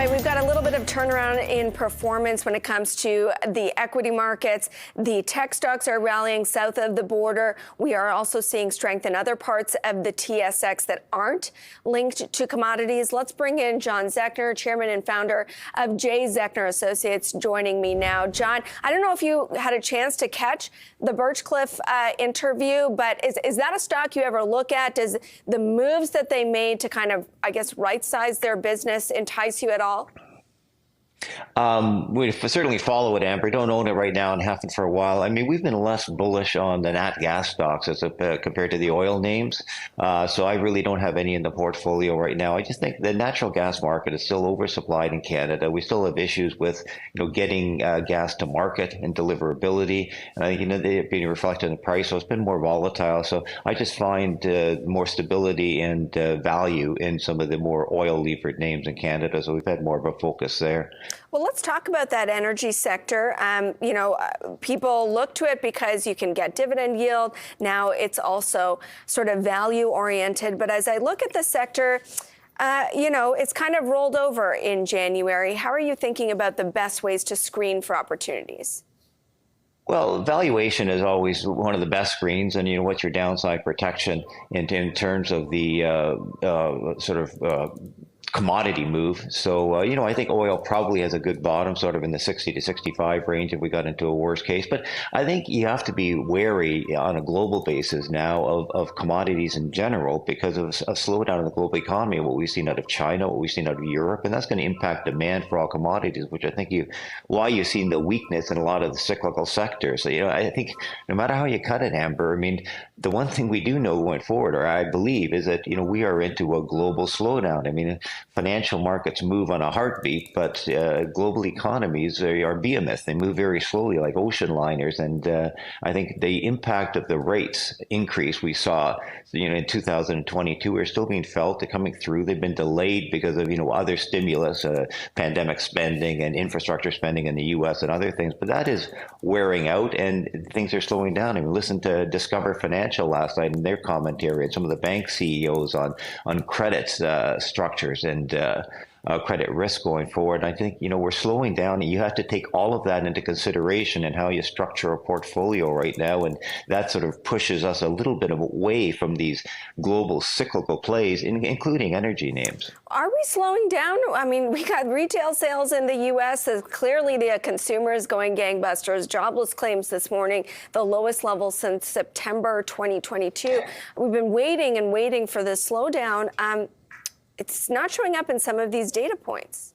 right, we've got a little bit of turnaround in performance when it comes to the equity markets. The tech stocks are rallying south of the border. We are also seeing strength in other parts of the TSX that aren't linked to commodities. Let's bring in John Zechner, chairman and founder of Zechner Associates, joining me now. John, I don't know if you had a chance to catch the Birchcliff interview, but is that a stock you ever look at? Does the moves that they made to kind of, I guess, right-size their business entice you at all? We certainly follow it, Amber. Don't own it right now and haven't for a while. I mean, we've been less bullish on the nat gas stocks compared to the oil names. So I really don't have any in the portfolio right now. I just think the natural gas market is still oversupplied in Canada. We still have issues with, getting gas to market and deliverability. And I think, they've been reflected in the price. So it's been more volatile. So I just find more stability and value in some of the more oil-levered names in Canada. So we've had more of a focus there. Well, let's talk about that energy sector. People look to it because you can get dividend yield. Now it's also sort of value oriented. But as I look at the sector, it's kind of rolled over in January. How are you thinking about the best ways to screen for opportunities? Well, valuation is always one of the best screens, and what's your downside protection in terms of the commodity move. So, I think oil probably has a good bottom, sort of in the 60 to 65 range if we got into a worst case. But I think you have to be wary on a global basis now of commodities in general because of a slowdown in the global economy, what we've seen out of China, what we've seen out of Europe, and that's going to impact demand for all commodities, which I think why you've seen the weakness in a lot of the cyclical sectors. So, I think no matter how you cut it, Amber, I mean, the one thing we do know going forward, or I believe, is that, we are into a global slowdown. I mean, financial markets move on a heartbeat, but global economies are behemoths. They move very slowly, like ocean liners. And I think the impact of the rates increase we saw, in 2022 are still being felt. They're coming through. They've been delayed because of, other stimulus, pandemic spending and infrastructure spending in the U.S. and other things. But that is wearing out, and things are slowing down. I mean, listen to Discover Financial last night in their commentary, and some of the bank CEOs on credit structures and credit risk going forward. I think, we're slowing down, and you have to take all of that into consideration in how you structure a portfolio right now. And that sort of pushes us a little bit away from these global cyclical plays, including energy names. Are we slowing down? I mean, we got retail sales in the U.S. Clearly, the consumer is going gangbusters. Jobless claims this morning, the lowest level since September 2022. We've been waiting and waiting for this slowdown. It's not showing up in some of these data points.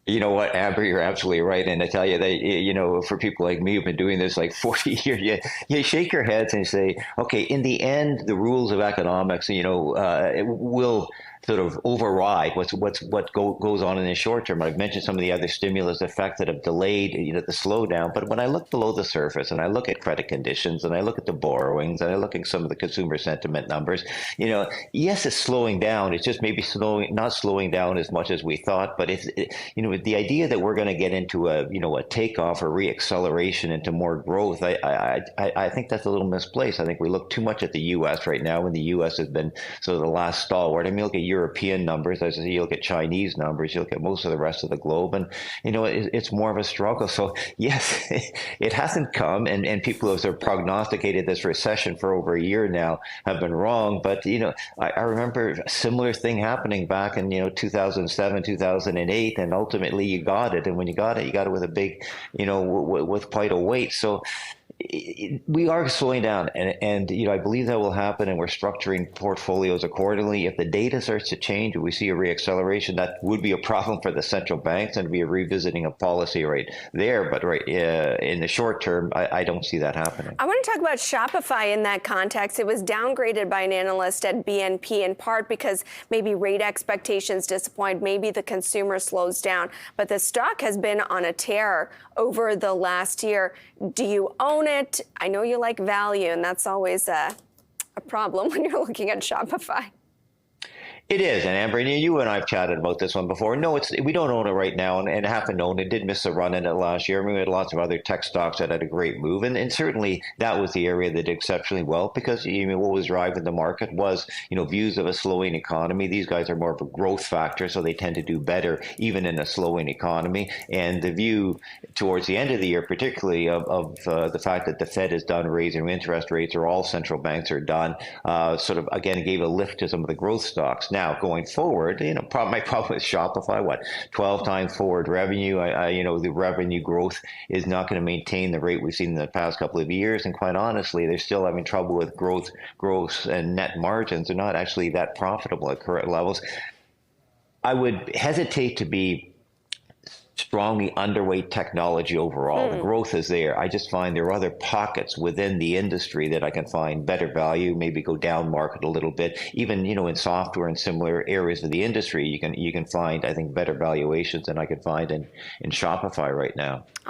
You know what, Amber, you're absolutely right. And I tell you that, for people like me who've been doing this like 40 years, you shake your heads and say, okay, in the end, the rules of economics, it will sort of override what goes on in the short term. I've mentioned some of the other stimulus effects that have delayed, the slowdown. But when I look below the surface and I look at credit conditions and I look at the borrowings and I look at some of the consumer sentiment numbers, yes, it's slowing down. It's just maybe not slowing down as much as we thought. But the idea that we're going to get into a takeoff or reacceleration into more growth, I think that's a little misplaced. I think we look too much at the U.S. right now, and the U.S. has been sort of the last stalwart. I mean, look at European numbers, as you look at Chinese numbers, you look at most of the rest of the globe, and it's more of a struggle. So yes, it hasn't come, and people who have sort of prognosticated this recession for over a year now have been wrong. But I remember a similar thing happening back in 2007, 2008, and ultimately you got it. And when you got it with a big, with quite a weight. So we are slowing down, and I believe that will happen, and we're structuring portfolios accordingly. If the data starts to change and we see a reacceleration, that would be a problem for the central banks and be a revisiting of policy right there. But in the short term, I don't see that happening. I want to talk about Shopify in that context. It was downgraded by an analyst at BNP in part because maybe rate expectations disappoint, maybe the consumer slows down. But the stock has been on a tear over the last year. Do you own it? I know you like value, and that's always a problem when you're looking at Shopify. It is, and Amber, you and I've chatted about this one before. No, we don't own it right now, and haven't owned it. Did miss a run in it last year. I mean, we had lots of other tech stocks that had a great move, and certainly that was the area that did exceptionally well because what was driving the market was views of a slowing economy. These guys are more of a growth factor, so they tend to do better even in a slowing economy. And the view towards the end of the year, particularly of the fact that the Fed is done raising interest rates, or all central banks are done, sort of again gave a lift to some of the growth stocks. Now, going forward, my problem with Shopify, 12 times forward revenue. The revenue growth is not going to maintain the rate we've seen in the past couple of years. And quite honestly, they're still having trouble with growth and net margins. They're not actually that profitable at current levels. I would hesitate to be strongly underweight technology overall. The growth is there. I just find there are other pockets within the industry that I can find better value, maybe go down market a little bit. Even, in software and similar areas of the industry, you can find, I think, better valuations than I could find in Shopify right now.